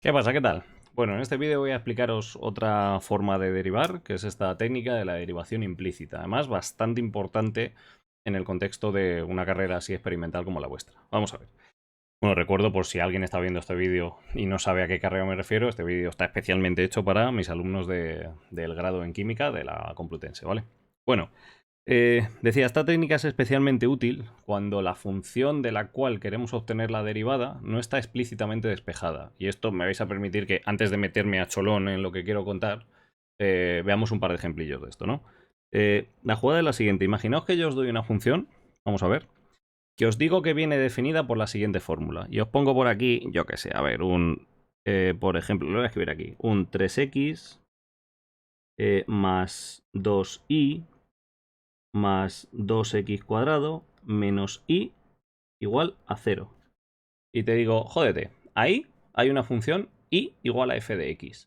¿Qué pasa? ¿Qué tal? Bueno, en este vídeo voy a explicaros otra forma de derivar, que es esta técnica de la derivación implícita. Además, bastante importante en el contexto de una carrera así experimental como la vuestra. Vamos a ver. Bueno, recuerdo por si alguien está viendo este vídeo y no sabe a qué carrera me refiero, este vídeo está especialmente hecho para mis alumnos del grado en química de la Complutense, ¿vale? Bueno, decía, esta técnica es especialmente útil cuando la función de la cual queremos obtener la derivada no está explícitamente despejada. Y esto me vais a permitir que, antes de meterme a cholón en lo que quiero contar, veamos un par de ejemplillos de esto, ¿no? La jugada es la siguiente. Imaginaos que yo os doy una función, vamos a ver, que os digo que viene definida por la siguiente fórmula. Y os pongo por aquí, yo que sé, a ver, por ejemplo, lo voy a escribir aquí, un 3x más 2y más 2x cuadrado menos y igual a 0. Y te digo, jódete, ahí hay una función y igual a f de x.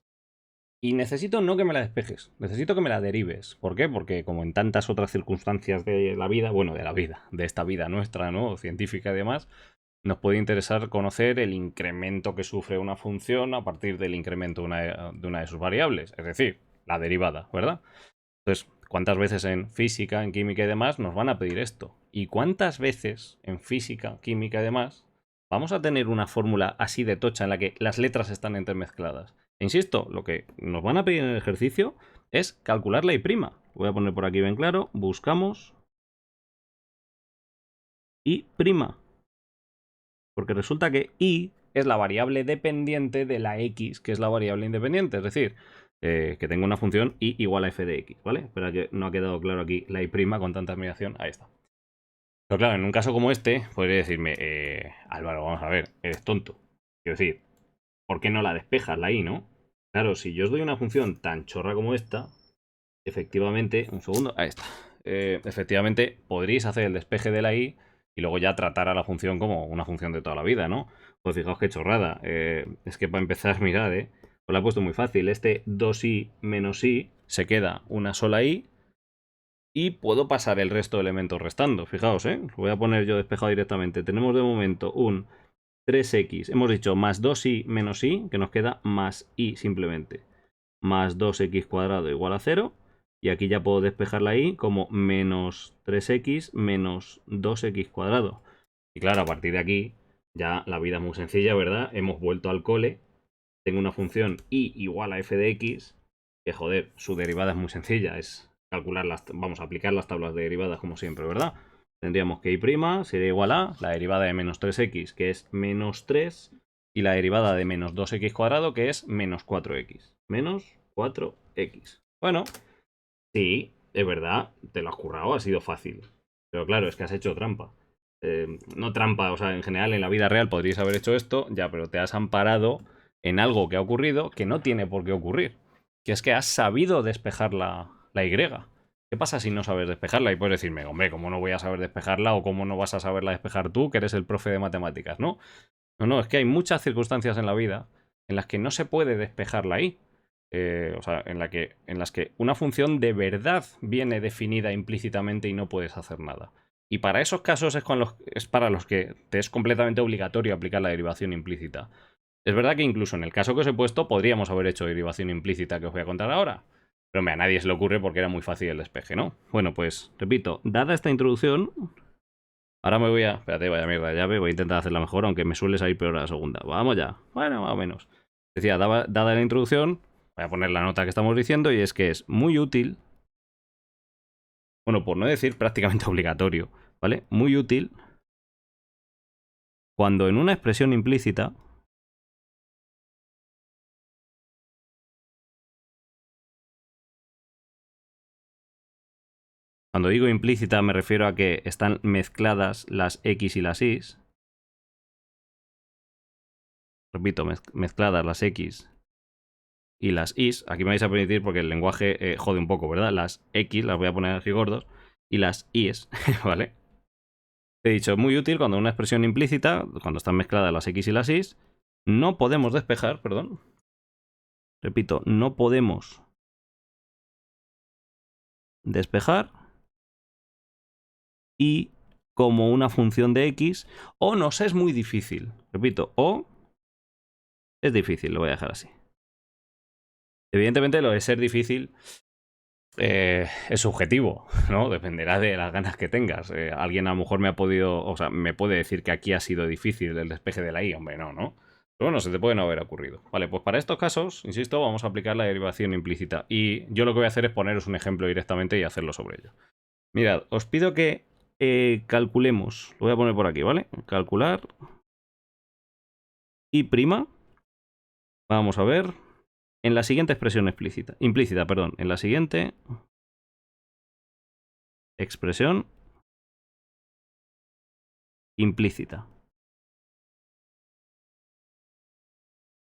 Y necesito no que me la despejes, necesito que me la derives. ¿Por qué? Porque como en tantas otras circunstancias de la vida, bueno, de la vida, de esta vida nuestra, ¿no? Científica y demás, nos puede interesar conocer el incremento que sufre una función a partir del incremento de una de sus variables, es decir, la derivada, ¿verdad? Entonces, ¿cuántas veces en física, en química y demás nos van a pedir esto? ¿Y cuántas veces en física, química y demás vamos a tener una fórmula así de tocha en la que las letras están entremezcladas? E insisto, lo que nos van a pedir en el ejercicio es calcular la y prima. Voy a poner por aquí bien claro, buscamos y prima. Porque resulta que y es la variable dependiente de la x, que es la variable independiente. Es decir, que tengo una función y igual a f de x, ¿vale? Espera que no ha quedado claro aquí la y prima con tanta admiración. Ahí está. Pero claro, en un caso como este, podría decirme, Álvaro, vamos a ver, eres tonto. Quiero decir, ¿por qué no la despejas la i, no? Claro, si yo os doy una función tan chorra como esta, efectivamente, un segundo, ahí está. Efectivamente, podríais hacer el despeje de la i y luego ya tratar a la función como una función de toda la vida, ¿no? Pues fijaos qué chorrada. Es que para empezar, mirad, os la he puesto muy fácil. Este 2i menos i se queda una sola i y puedo pasar el resto de elementos restando. Fijaos, lo voy a poner yo despejado directamente. Tenemos de momento un 3x, hemos dicho más 2i menos i, que nos queda más i simplemente. Más 2x cuadrado igual a 0. Y aquí ya puedo despejar la i como menos 3x menos 2x cuadrado. Y claro, a partir de aquí ya la vida es muy sencilla, ¿verdad? Hemos vuelto al cole. Tengo una función i igual a f de x, que joder, su derivada es muy sencilla. Es calcular vamos a aplicar las tablas de derivadas como siempre, ¿verdad? Tendríamos que y' sería igual a la derivada de menos 3x, que es menos 3, y la derivada de menos 2x cuadrado, que es menos 4x. Menos 4x. Bueno, sí, es verdad, te lo has currado, ha sido fácil. Pero claro, es que has hecho trampa. No trampa, o sea, en general en la vida real podrías haber hecho esto, ya, pero te has amparado en algo que ha ocurrido que no tiene por qué ocurrir. Que es que has sabido despejar la y. ¿Qué pasa si no sabes despejarla? Y puedes decirme, hombre, ¿cómo no voy a saber despejarla o cómo no vas a saberla despejar tú, que eres el profe de matemáticas? No, no, es que hay muchas circunstancias en la vida en las que no se puede despejar la y. O sea, en las que una función de verdad viene definida implícitamente y no puedes hacer nada. Y para esos casos es para los que te es completamente obligatorio aplicar la derivación implícita. Es verdad que incluso en el caso que os he puesto podríamos haber hecho derivación implícita que os voy a contar ahora. Pero a nadie se le ocurre porque era muy fácil el despeje, ¿no? Bueno, pues repito, dada esta introducción, ahora me voy a... Espérate, vaya mierda de llave, voy a intentar hacerla mejor, aunque me suele salir peor a la segunda. Vamos ya. Bueno, más o menos. Decía, dada la introducción, voy a poner la nota que estamos diciendo y es que es muy útil, bueno, por no decir prácticamente obligatorio, ¿vale? Muy útil cuando en una expresión implícita cuando digo implícita me refiero a que están mezcladas las x y las y. Repito, mezcladas las x y las y. Aquí me vais a permitir porque el lenguaje jode un poco, ¿verdad? Las x las voy a poner aquí gordos y las y, ¿vale? He dicho, es muy útil cuando una expresión implícita, cuando están mezcladas las x y las y, no podemos despejar, perdón. Repito, no podemos despejar y como una función de x, o nos es muy difícil. Repito, o Es difícil, lo voy a dejar así. Evidentemente lo de ser difícil es subjetivo, ¿no? Dependerá de las ganas que tengas. Alguien a lo mejor me ha podido, o sea, me puede decir que aquí ha sido difícil el despeje de la i, hombre, no, ¿no? Pero bueno, se te puede no haber ocurrido. Vale, pues para estos casos, insisto, vamos a aplicar la derivación implícita. Y yo lo que voy a hacer es poneros un ejemplo directamente y hacerlo sobre ello. Mirad, os pido que calculemos, lo voy a poner por aquí, ¿vale? Calcular i', vamos a ver, en la siguiente expresión implícita, perdón, en la siguiente expresión implícita.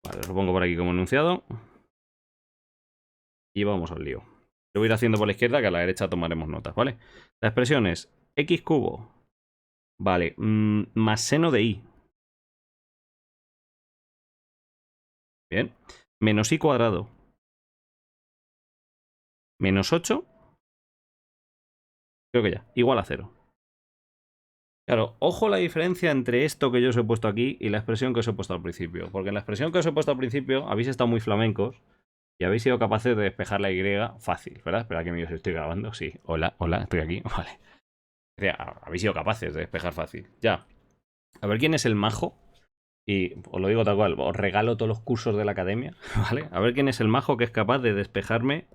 Vale, os lo pongo por aquí como enunciado. Y vamos al lío. Lo voy a ir haciendo por la izquierda, que a la derecha tomaremos notas, ¿vale? La expresión es x cubo, vale, más seno de i. Bien. Menos i cuadrado. Menos 8. Creo que ya. Igual a 0. Claro, ojo la diferencia entre esto que yo os he puesto aquí y la expresión que os he puesto al principio. Porque en la expresión que os he puesto al principio habéis estado muy flamencos y habéis sido capaces de despejar la y fácil, ¿verdad? Espera que me os estoy grabando. Sí, hola, hola, estoy aquí. Vale. O sea, habéis sido capaces de despejar fácil. Ya. A ver quién es el majo. Y os lo digo tal cual, os regalo todos los cursos de la academia, ¿vale? A ver quién es el majo que es capaz de despejarme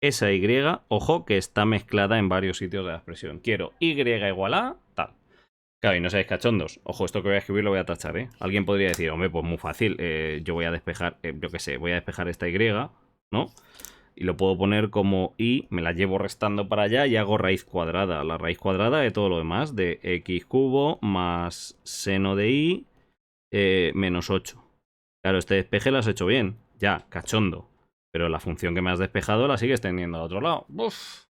esa y, ojo, que está mezclada en varios sitios de la expresión. Quiero y igual a tal. Claro, y no seáis cachondos. Ojo, esto que voy a escribir lo voy a tachar, ¿eh? Alguien podría decir, hombre, pues muy fácil, yo voy a despejar, yo qué sé, voy a despejar esta y, ¿no? Y lo puedo poner como y, me la llevo restando para allá y hago raíz cuadrada. La raíz cuadrada de todo lo demás, de x cubo más seno de i menos 8. Claro, este despeje lo has hecho bien. Ya, cachondo. Pero la función que me has despejado la sigues teniendo al otro lado. Uf.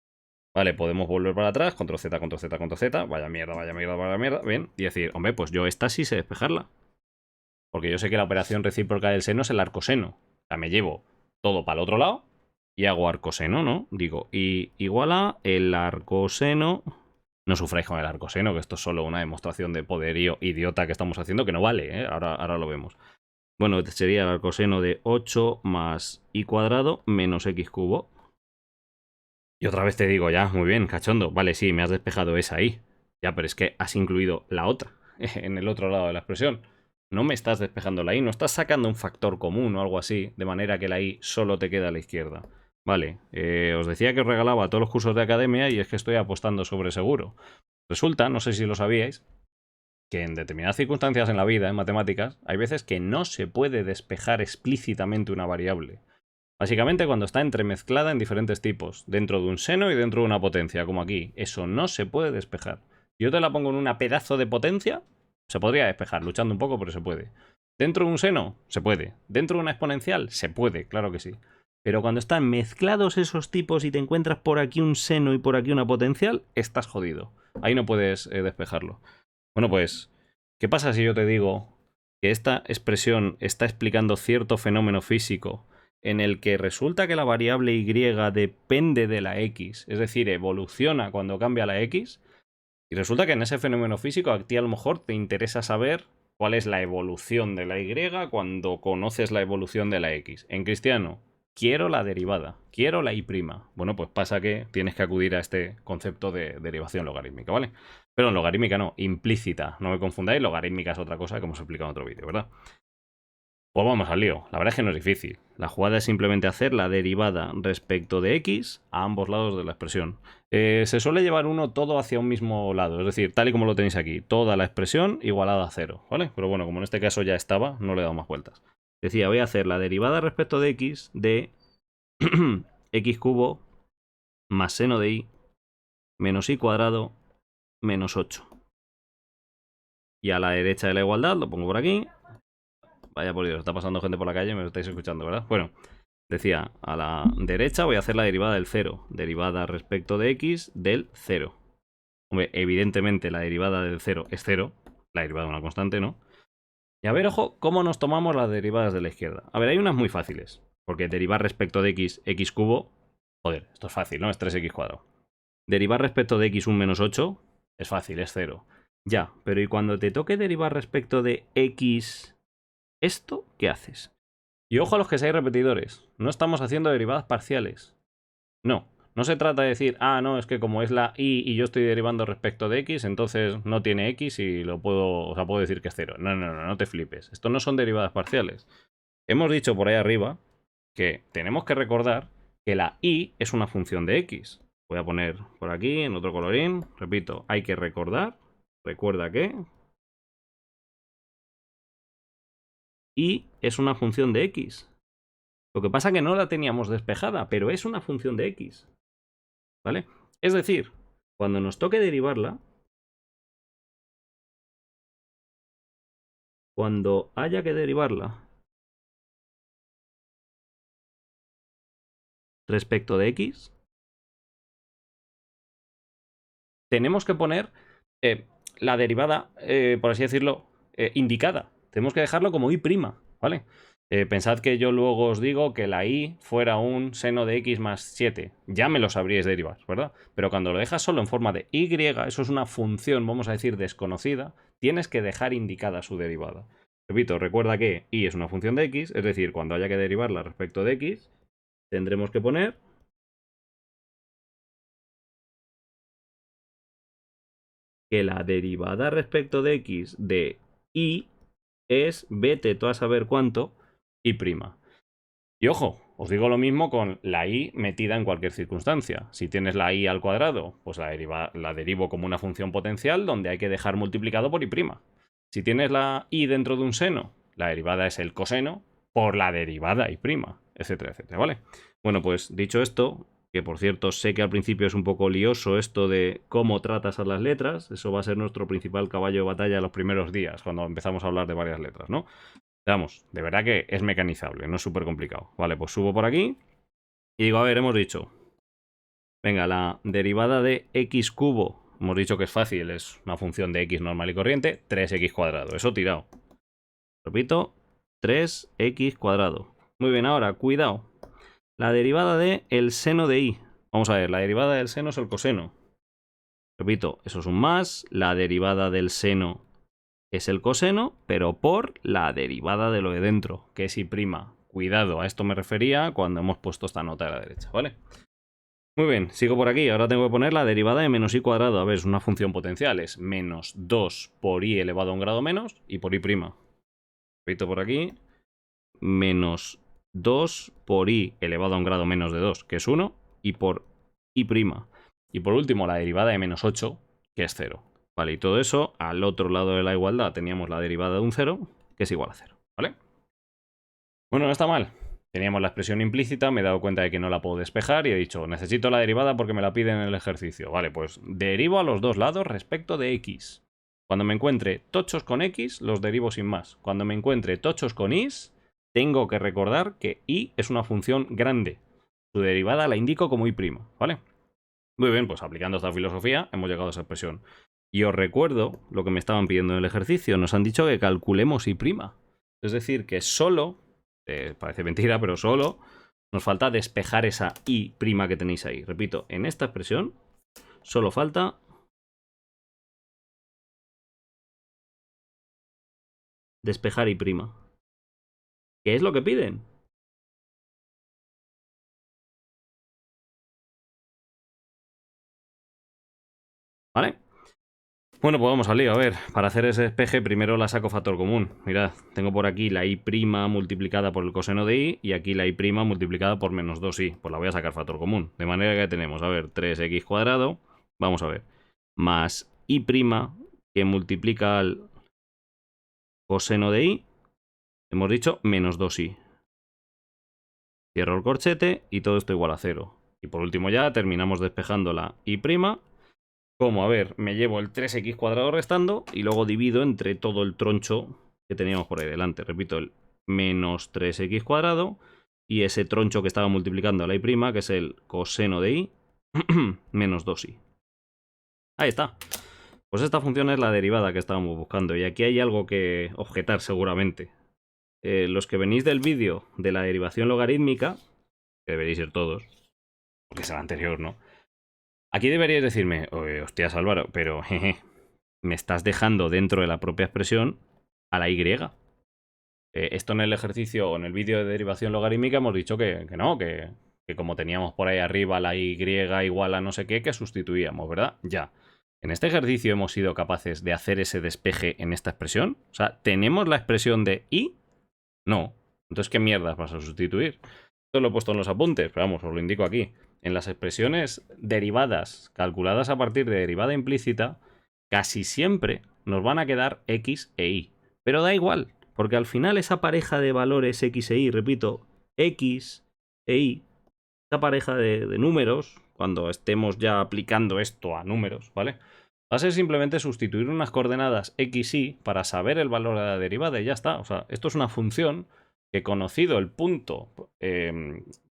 Vale, podemos volver para atrás. Control Z, control Z, control Z. Vaya mierda, vaya mierda, vaya mierda. Bien. Y decir, hombre, pues yo esta sí sé despejarla. Porque yo sé que la operación recíproca del seno es el arcoseno. O sea, me llevo todo para el otro lado y hago arcoseno, ¿no? Digo, y igual a el arcoseno. No sufráis con el arcoseno, que esto es solo una demostración de poderío idiota que estamos haciendo, que no vale, ¿eh? Ahora lo vemos. Bueno, sería el arcoseno de 8 más i cuadrado menos x cubo. Y otra vez te digo, ya, muy bien, cachondo. Vale, sí, me has despejado esa i. Ya, pero es que has incluido la otra en el otro lado de la expresión. No me estás despejando la i, no estás sacando un factor común o algo así, de manera que la i solo te queda a la izquierda. Vale, os decía que os regalaba todos los cursos de academia y es que estoy apostando sobre seguro. Resulta, no sé si lo sabíais, que en determinadas circunstancias en la vida, en matemáticas, hay veces que no se puede despejar explícitamente una variable. Básicamente cuando está entremezclada en diferentes tipos, dentro de un seno y dentro de una potencia, como aquí. Eso no se puede despejar. Si yo te la pongo en una pedazo de potencia, se podría despejar, luchando un poco, pero se puede. Dentro de un seno, se puede. Dentro de una exponencial, se puede, claro que sí. Pero cuando están mezclados esos tipos y te encuentras por aquí un seno y por aquí una potencial, estás jodido. Ahí no puedes despejarlo. Bueno, pues, ¿qué pasa si yo te digo que esta expresión está explicando cierto fenómeno físico en el que resulta que la variable y depende de la x, es decir, evoluciona cuando cambia la x, y resulta que en ese fenómeno físico a ti a lo mejor te interesa saber cuál es la evolución de la y cuando conoces la evolución de la x? En cristiano, quiero la derivada, quiero la y'. Bueno, pues pasa que tienes que acudir a este concepto de derivación logarítmica, ¿vale? Pero logarítmica no, implícita. No me confundáis, logarítmica es otra cosa que hemos explicado en otro vídeo, ¿verdad? Pues vamos al lío. La verdad es que no es difícil. La jugada es simplemente hacer la derivada respecto de x a ambos lados de la expresión. Se suele llevar uno todo hacia un mismo lado, es decir, tal y como lo tenéis aquí, toda la expresión igualada a 0, ¿vale? Pero bueno, como en este caso ya estaba, no le he dado más vueltas. Decía, voy a hacer la derivada respecto de x de x cubo más seno de i menos i cuadrado menos 8. Y a la derecha de la igualdad, lo pongo por aquí. Vaya por Dios, está pasando gente por la calle, me lo estáis escuchando, ¿verdad? Bueno, decía, a la derecha voy a hacer la derivada del 0. Derivada respecto de x del 0. Hombre, evidentemente la derivada del 0 es 0. La derivada de una constante, ¿no? Y a ver, ojo, cómo nos tomamos las derivadas de la izquierda. A ver, hay unas muy fáciles. Porque derivar respecto de x, x cubo... Joder, esto es fácil, ¿no? Es 3x cuadrado. Derivar respecto de x un menos 8 es fácil, es 0. Ya, pero ¿y cuando te toque derivar respecto de x ¿esto qué haces? Y ojo a los que seáis repetidores. No estamos haciendo derivadas parciales. No. No se trata de decir, ah, no, es que como es la y yo estoy derivando respecto de x, entonces no tiene x y lo puedo, o sea, puedo decir que es 0. No, no, no, no te flipes. Esto no son derivadas parciales. Hemos dicho por ahí arriba que tenemos que recordar que la y es una función de x. Voy a poner por aquí en otro colorín. Repito, hay que recordar. Recuerda que y es una función de x. Lo que pasa es que no la teníamos despejada, pero es una función de x. ¿Vale? Es decir, cuando nos toque derivarla, cuando haya que derivarla respecto de x, tenemos que poner la derivada, por así decirlo, indicada. Tenemos que dejarlo como y', ¿vale? Pensad que yo luego os digo que la y fuera un seno de x más 7. Ya me lo sabríais derivar, ¿verdad? Pero cuando lo dejas solo en forma de y, eso es una función, vamos a decir, desconocida, tienes que dejar indicada su derivada. Repito, recuerda que y es una función de x, es decir, cuando haya que derivarla respecto de x, tendremos que poner que la derivada respecto de x de y es vete tú a saber cuánto y'. Y ojo, os digo lo mismo con la y metida en cualquier circunstancia. Si tienes la y al cuadrado, pues la derivo como una función potencial donde hay que dejar multiplicado por y'. Si tienes la y dentro de un seno, la derivada es el coseno por la derivada y', etcétera, etcétera, ¿vale? Bueno, pues dicho esto, que por cierto sé que al principio es un poco lioso esto de cómo tratas a las letras, eso va a ser nuestro principal caballo de batalla los primeros días, cuando empezamos a hablar de varias letras, ¿no? Vamos, de verdad que es mecanizable, no es súper complicado. Vale, pues subo por aquí y digo, a ver, hemos dicho, venga, la derivada de x cubo, hemos dicho que es fácil, es una función de x normal y corriente, 3x cuadrado, eso tirado. Repito, 3x cuadrado. Muy bien, ahora, cuidado. La derivada de el seno de y. Vamos a ver, la derivada del seno es el coseno. Repito, eso es un más. La derivada del seno es el coseno, pero por la derivada de lo de dentro, que es y'. Cuidado, a esto me refería cuando hemos puesto esta nota a la derecha, ¿vale? Muy bien, sigo por aquí. Ahora tengo que poner la derivada de menos y cuadrado. A ver, es una función potencial. Es menos 2 por y elevado a un grado menos y por y'. Repito por aquí. Menos 2 por y elevado a un grado menos de 2, que es 1, y por y'. Y por último, la derivada de menos 8, que es 0. Vale, y todo eso, al otro lado de la igualdad teníamos la derivada de un 0, que es igual a 0, ¿vale? Bueno, no está mal. Teníamos la expresión implícita, me he dado cuenta de que no la puedo despejar y he dicho, necesito la derivada porque me la piden en el ejercicio. Vale, pues derivo a los dos lados respecto de x. Cuando me encuentre tochos con x, los derivo sin más. Cuando me encuentre tochos con y, tengo que recordar que y es una función grande. Su derivada la indico como y', ¿vale? Muy bien, pues aplicando esta filosofía hemos llegado a esa expresión. Y os recuerdo lo que me estaban pidiendo en el ejercicio. Nos han dicho que calculemos y'. Es decir, que solo, parece mentira, pero solo nos falta despejar esa y' que tenéis ahí. Repito, en esta expresión solo falta despejar y'. ¿Qué es lo que piden? ¿Vale? Bueno, pues vamos al lío. A ver, para hacer ese despeje primero la saco factor común. Mirad, tengo por aquí la y' multiplicada por el coseno de y aquí la y' multiplicada por menos 2y. Pues la voy a sacar factor común. De manera que tenemos, a ver, 3x cuadrado, vamos a ver, más y' que multiplica al coseno de y, hemos dicho menos 2y. Cierro el corchete y todo esto igual a 0. Y por último ya terminamos despejando la y'. Como, a ver, me llevo el 3x cuadrado restando y luego divido entre todo el troncho que teníamos por ahí delante. Repito, el menos 3x cuadrado y ese troncho que estaba multiplicando a la y', que es el coseno de y, menos 2y. Ahí está. Pues esta función es la derivada que estábamos buscando. Y aquí hay algo que objetar seguramente. Los que venís del vídeo de la derivación logarítmica, que deberéis ser todos, porque es el anterior, ¿no? Aquí deberíais decirme, hostias Álvaro, pero jeje, me estás dejando dentro de la propia expresión a la y. Esto en el ejercicio o en el vídeo de derivación logarítmica hemos dicho que no, que como teníamos por ahí arriba la y igual a no sé qué, que sustituíamos, ¿verdad? Ya. En este ejercicio hemos sido capaces de hacer ese despeje en esta expresión. O sea, ¿tenemos la expresión de y? No. Entonces, ¿qué mierdas vas a sustituir? Esto lo he puesto en los apuntes, pero vamos, os lo indico aquí. En las expresiones derivadas, calculadas a partir de derivada implícita, casi siempre nos van a quedar x e y. Pero da igual, porque al final esa pareja de valores x e y, repito, x e y, esa pareja de números, cuando estemos ya aplicando esto a números, ¿vale? Va a ser simplemente sustituir unas coordenadas x, y para saber el valor de la derivada y ya está. O sea, esto es una función que, conocido el punto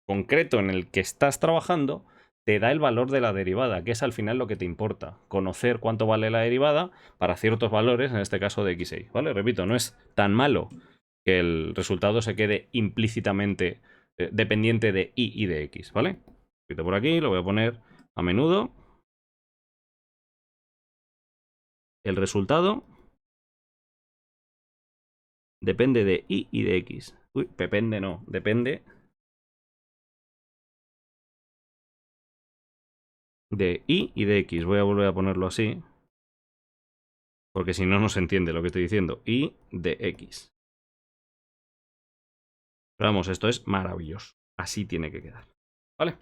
concreto en el que estás trabajando, te da el valor de la derivada, que es al final lo que te importa. Conocer cuánto vale la derivada para ciertos valores, en este caso de x, y, ¿vale? Repito, no es tan malo que el resultado se quede implícitamente dependiente de y de x, ¿vale? Repito por aquí, lo voy a poner a menudo. El resultado depende de y de x. Uy, depende no, depende de y de x. Voy a volver a ponerlo así, porque si no, no se entiende lo que estoy diciendo. Y de x. Pero vamos, esto es maravilloso. Así tiene que quedar. ¿Vale?